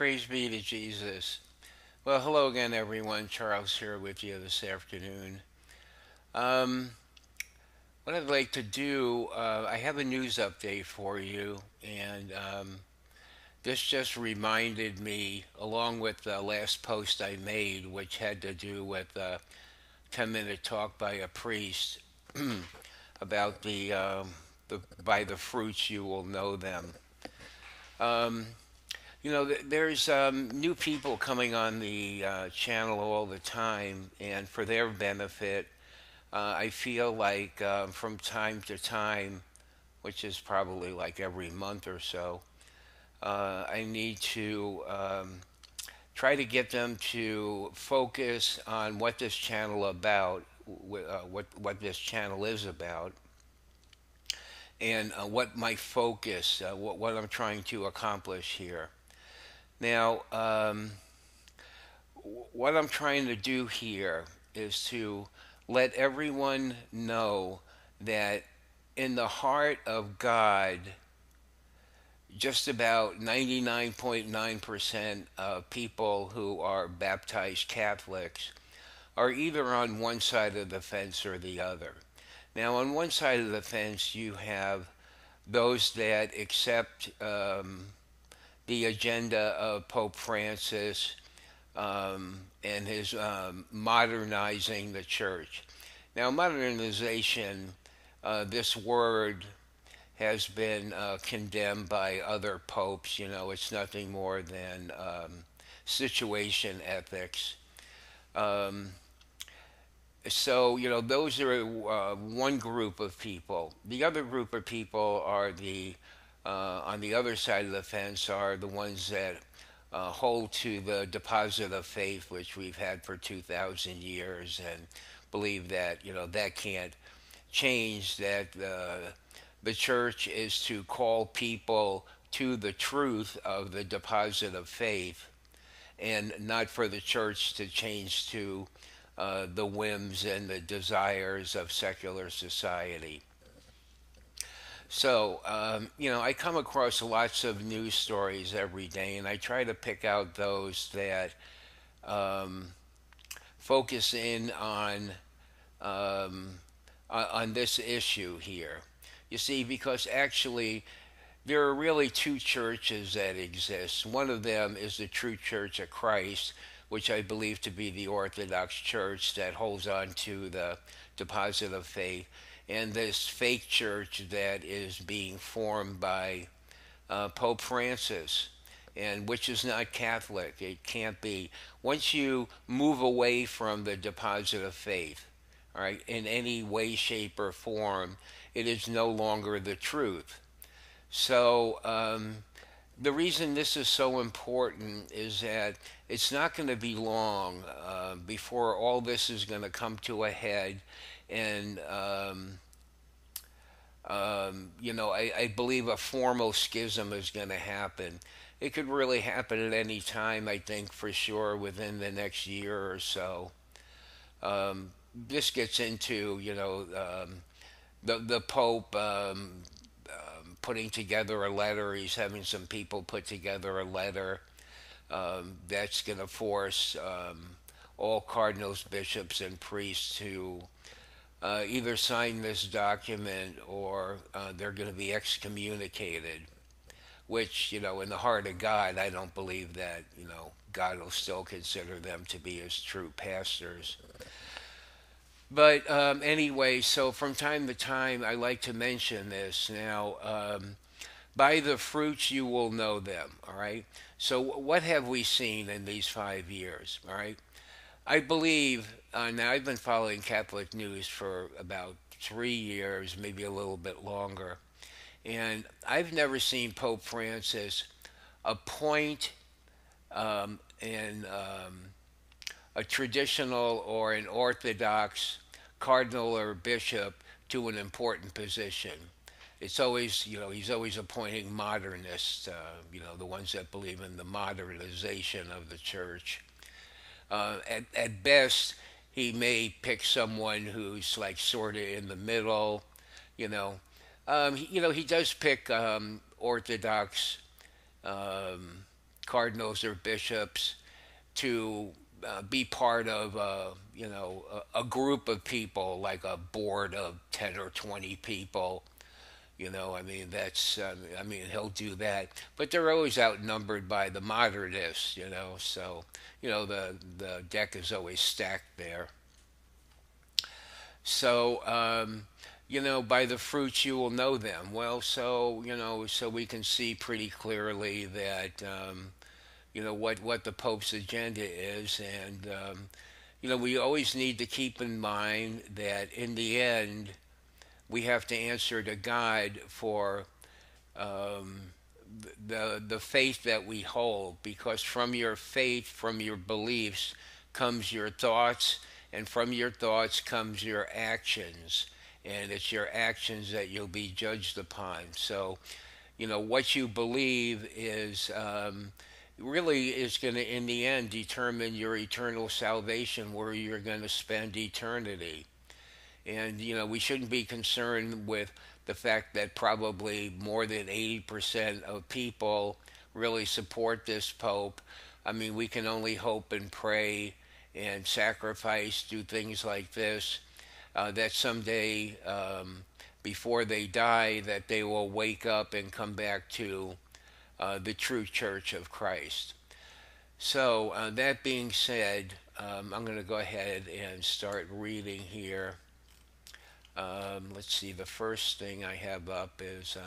Praise be to Jesus. Well, hello again, everyone. Charles here with you this afternoon. Um, what I'd like to do, I have a news update for you, and this just reminded me, along with the last post I made, which had to do with a 10-minute talk by a priest about the by the fruits you will know them. Um, there's new people coming on the channel all the time, and for their benefit, I feel like from time to time, which is probably like every month or so, I need to try to get them to focus on what this channel about, what this channel is about, and what my focus, what I'm trying to accomplish here. Now, what I'm trying to do here is to let everyone know that in the heart of God, just about 99.9% of people who are baptized Catholics are either on one side of the fence or the other. Now, on one side of the fence, you have those that accept the agenda of Pope Francis and his modernizing the church. Now, modernization, this word has been condemned by other popes. You know, it's nothing more than situation ethics. Um, those are one group of people. The other group of people are on the other side of the fence are the ones that hold to the deposit of faith, which we've had for 2,000 years, and believe that, that can't change, that the church is to call people to the truth of the deposit of faith and not for the church to change to the whims and the desires of secular society. So, I come across lots of news stories every day, and I try to pick out those that um, focus in um, on this issue here. You see, because actually there are really two churches that exist. One of them is the true Church of Christ, which I believe to be the Orthodox Church that holds on to the deposit of faith, and this fake church that is being formed by Pope Francis, and which is not Catholic. It can't be. Once you move away from the deposit of faith, all right, in any way, shape, or form, it is no longer the truth. So, the reason this is so important is that it's not going to be long before all this is going to come to a head. And, I believe a formal schism is going to happen. It could really happen at any time, I think, for sure, within the next year or so. This gets into, the Pope putting together a letter. He's having some people put together a letter that's going to force all cardinals, bishops, and priests to either sign this document or they're going to be excommunicated. Which, in the heart of God, I don't believe that, God will still consider them to be his true pastors. But anyway, so from time to time, I like to mention this. Now, by the fruits you will know them, all right? So, what have we seen in these 5 years, all right? I believe, now I've been following Catholic news for about 3 years, maybe a little bit longer, and I've never seen Pope Francis appoint a traditional or an Orthodox cardinal or bishop to an important position. It's always, he's always appointing modernists, the ones that believe in the modernization of the church. At best, he may pick someone who's like sort of in the middle, you know. He does pick Orthodox cardinals or bishops to be part of a group of people, like a board of 10 or 20 people. I mean, I mean, he'll do that, but they're always outnumbered by the modernists. So the deck is always stacked there. So, by the fruits you will know them. Well, so we can see pretty clearly that, what the Pope's agenda is. And, we always need to keep in mind that in the end, we have to answer to God for the faith that we hold, because from your faith, from your beliefs, comes your thoughts, and from your thoughts comes your actions, and it's your actions that you'll be judged upon. So, what you believe is really is going to, in the end, determine your eternal salvation, where you're going to spend eternity. And, we shouldn't be concerned with the fact that probably more than 80% of people really support this Pope. I mean, we can only hope and pray and sacrifice, do things like this, that someday, before they die, that they will wake up and come back to the true Church of Christ. So, that being said, I'm going to go ahead and start reading here. Let's see, the first thing I have up is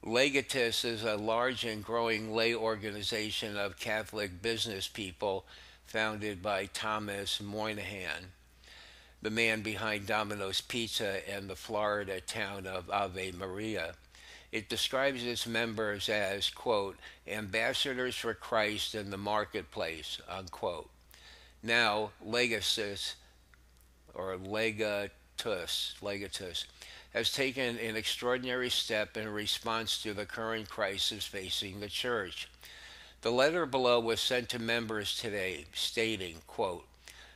Legatus is a large and growing lay organization of Catholic business people founded by Thomas Moynihan, the man behind Domino's Pizza and the Florida town of Ave Maria. It describes its members as, quote, ambassadors for Christ in the marketplace, unquote. Now, Legatus Legatus has taken an extraordinary step in response to the current crisis facing the church. The letter below was sent to members today, stating, quote,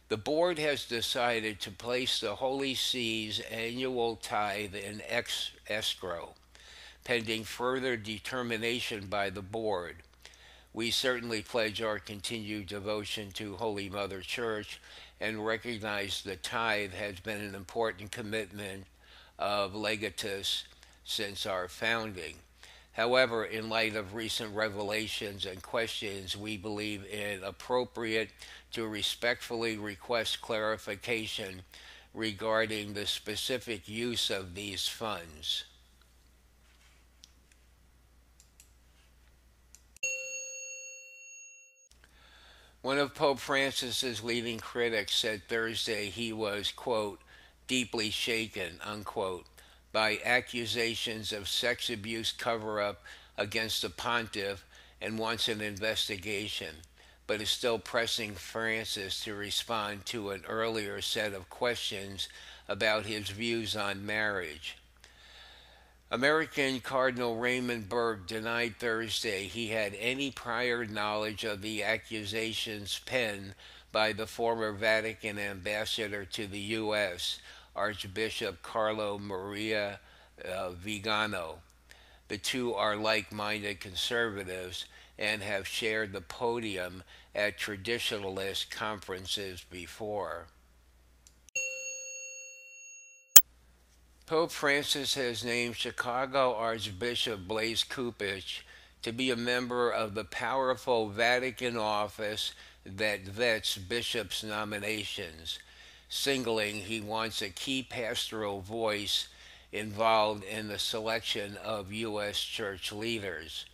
the board has decided to place the Holy See's annual tithe in escrow, pending further determination by the board. We certainly pledge our continued devotion to Holy Mother Church and recognize the tithe has been an important commitment of Legatus since our founding. However, in light of recent revelations and questions, we believe it appropriate to respectfully request clarification regarding the specific use of these funds. One of Pope Francis's leading critics said Thursday he was, quote, deeply shaken, unquote, by accusations of sex abuse cover up against the pontiff and wants an investigation, but is still pressing Francis to respond to an earlier set of questions about his views on marriage. American Cardinal Raymond Burke denied Thursday he had any prior knowledge of the accusations penned by the former Vatican ambassador to the U.S., Archbishop Carlo Maria Vigano. The two are like minded conservatives and have shared the podium at traditionalist conferences before. Pope Francis has named Chicago Archbishop Blaise Cupich to be a member of the powerful Vatican office that vets bishops' nominations, signaling he wants a key pastoral voice involved in the selection of U.S. church leaders.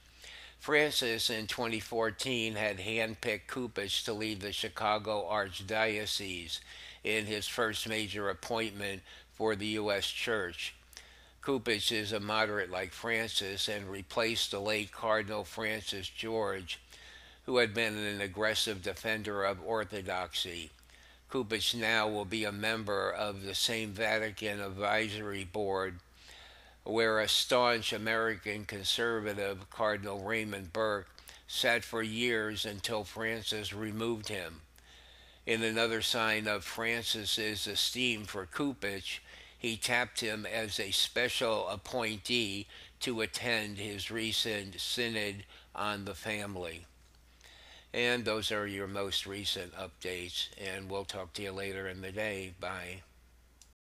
Francis in 2014 had handpicked Cupich to lead the Chicago Archdiocese in his first major appointment for the U.S. Church. Cupich is a moderate like Francis and replaced the late Cardinal Francis George, who had been an aggressive defender of orthodoxy. Cupich now will be a member of the same Vatican Advisory Board where a staunch American conservative, Cardinal Raymond Burke, sat for years until Francis removed him. In another sign of Francis's esteem for Cupich, he tapped him as a special appointee to attend his recent synod on the family. And those are your most recent updates, and we'll talk to you later in the day. Bye.